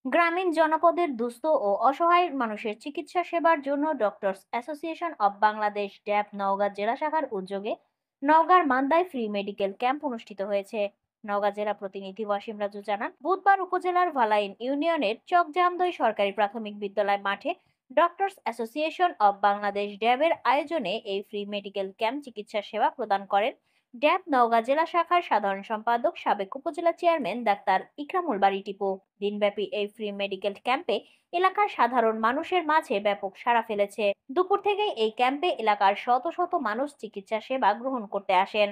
গ্রামীণ জনপদের দুস্থ ও অসহায় মানুষের চিকিৎসা সেবার জন্য ডক্টরস অ্যাসোসিয়েশন অব বাংলাদেশ ড্যাব নওগাঁ জেলা শাখার উদ্যোগে নওগাঁর মান্দায় ফ্রি মেডিকেল ক্যাম্প অনুষ্ঠিত হয়েছে। নওগাঁ জেলা প্রতিনিধি ওয়াসিম রাজু জানান, বুধবার উপজেলার ভালাইন ইউনিয়নের চকজামদই সরকারি প্রাথমিক বিদ্যালয় মাঠে ডক্টরস অ্যাসোসিয়েশন অব বাংলাদেশ ড্যাবের আয়োজনে এই ফ্রি মেডিকেল ক্যাম্প চিকিৎসা সেবা প্রদান করেন ড্যাব নওগাঁ জেলা শাখার সাধারণ সম্পাদক সাবেক উপজেলা চেয়ারম্যান ডাক্তার ইকরামুল বারী টিপু। দিনব্যাপী এই ফ্রি মেডিকেল ক্যাম্পে এলাকার সাধারণ মানুষের মাঝে ব্যাপক সাড়া ফেলেছে। দুপুর থেকেই এই ক্যাম্পে এলাকার শত শত মানুষ চিকিৎসা সেবা গ্রহণ করতে আসেন।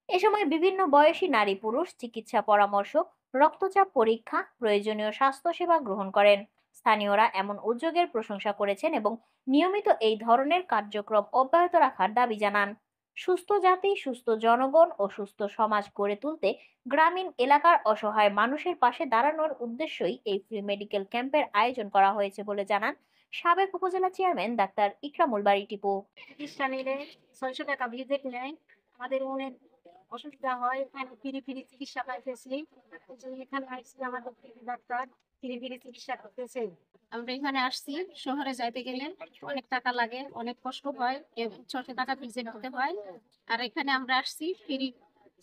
এ সময় বিভিন্ন বয়সী নারী পুরুষ চিকিৎসা পরামর্শ, রক্তচাপ পরীক্ষা, প্রয়োজনীয় স্বাস্থ্য সেবা গ্রহণ করেন। স্থানীয়রা এমন উদ্যোগের প্রশংসা করেছেন এবং নিয়মিত এই ধরনের কার্যক্রম অব্যাহত রাখার দাবি জানান। সুস্থ জাতি, সুস্থ জনগণ ও সুস্থ সমাজ গড়ে তুলতে গ্রামীণ এলাকার অসহায় মানুষের পাশে দাঁড়ানোর উদ্দেশ্যই এই ফ্রি মেডিকেল ক্যাম্পের আয়োজন করা হয়েছে বলে জানান সাবেক উপজেলা চেয়ারম্যান ডাক্তার ইকরামুল বারী টিপু। চিকিৎসা নিলে 600 টাকা ভিজিট নেয়। আমাদের অনেক অসুবিধা হয়, এখানে ফ্রি ফ্রি চিকিৎসা পাইতেছি। এই জন্য এখানে আসছি, আমাদের ডাক্তার ফ্রি ফ্রি চিকিৎসা করতেছে। আমরা এখানে আসছি, শহরে যাইতে গেলে অনেক টাকা লাগে, অনেক কষ্ট হয়, 600 টাকা ভিজিট দিতে হয়। আর এখানে আমরা আসছি, ফ্রি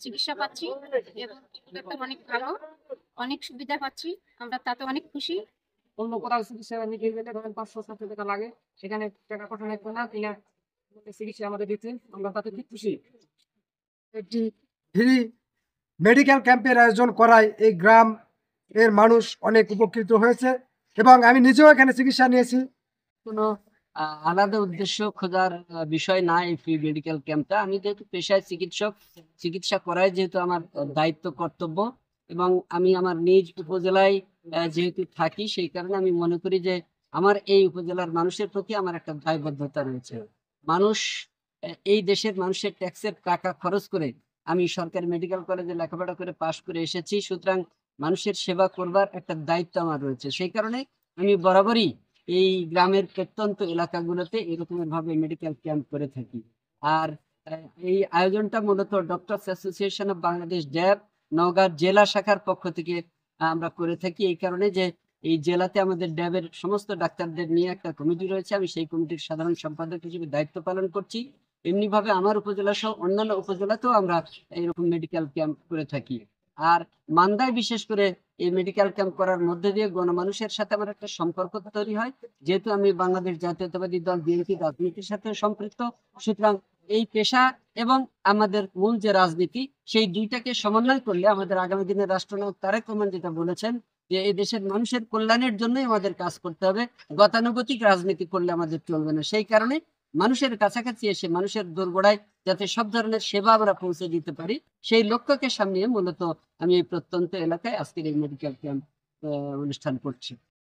চিকিৎসা পাচ্ছি এবং ডাক্তার অনেক ভালো, অনেক সুবিধা পাচ্ছি। আমরা তাতে অনেক খুশি। অন্য কোথাও চিকিৎসা নিতে গেলে ধরেন 500-700 টাকা লাগে, সেখানে টাকা পাঠানো লাগবে না, কিনা চিকিৎসা আমাদের দিচ্ছে, আমরা তাতে খুব খুশি। একটি ফ্রি মেডিকেল ক্যাম্পের আয়োজন করায় এই গ্রাম এর মানুষ অনেক উপকৃত হয়েছে এবং আমি নিজেও এখানে চিকিৎসা নিয়েছি। কোনো আলাদা উদ্দেশ্য খোঁজার বিষয় না এই ফ্রি মেডিকেল ক্যাম্পটা। আমি যেহেতু পেশায় চিকিৎসক, চিকিৎসা করাই যেহেতু আমার দায়িত্ব কর্তব্য, এবং আমি আমার নিজ উপজেলায় যেহেতু থাকি, সেই কারণে আমি মনে করি যে আমার এই উপজেলার মানুষের প্রতি আমার একটা দায়বদ্ধতা রয়েছে। মানুষ, এই দেশের মানুষের ট্যাক্সের টাকা খরচ করে আমি সরকারি মেডিকেল কলেজে লেখাপড়া করে পাশ করে এসেছি, সুতরাং মানুষের সেবা করবার একটা দায়িত্ব আমার রয়েছে। সেই কারণে আমি বরাবরই এই গ্রামের প্রত্যন্ত এলাকাগুলোতে এরকমের ভাবে মেডিকেল ক্যাম্প করে থাকি। আর এই আয়োজনটা মূলত ডক্টরস অ্যাসোসিয়েশন অফ বাংলাদেশ ড্যাব নওগাঁ জেলা শাখার পক্ষ থেকে আমরা করে থাকি, এই কারণে যে এই জেলাতে আমাদের ড্যাবের সমস্ত ডাক্তারদের নিয়ে একটা কমিটি রয়েছে, আমি সেই কমিটির সাধারণ সম্পাদক হিসেবে দায়িত্ব পালন করছি। এমনি ভাবে আমার উপজেলা সহ অন্যান্য উপজেলাতেও আমরা এইরকম মেডিকেল ক্যাম্প করে থাকি। আর মান্দায় বিশেষ করে এই মেডিকেল ক্যাম্প করার মধ্যে দিয়ে গণমানুষের সাথে আমার একটা সম্পর্ক তৈরি হয়, যেহেতু আমি বাংলাদেশ জাতীয়তাবাদী দল বিএনপি রাজনীতির সাথে সম্পৃক্ত, সুতরাং এই পেশা এবং আমাদের মূল যে রাজনীতি, সেই দুইটাকে সমন্বয় করলে আমাদের আগামী দিনের রাষ্ট্রনায়ক তারেক রহমান যেটা বলেছেন যে এই দেশের মানুষের কল্যাণের জন্যই আমাদের কাজ করতে হবে, গতানুগতিক রাজনীতি করলে আমাদের চলবে না। সেই কারণে মানুষের কাছাকাছি এসে মানুষের দোরগোড়ায় যাতে সব ধরনের সেবা আমরা পৌঁছে দিতে পারি, সেই লক্ষ্যকে সামনে মূলত আমি এই প্রত্যন্ত এলাকায় আজকের এই মেডিকেল ক্যাম্প অনুষ্ঠান করছি।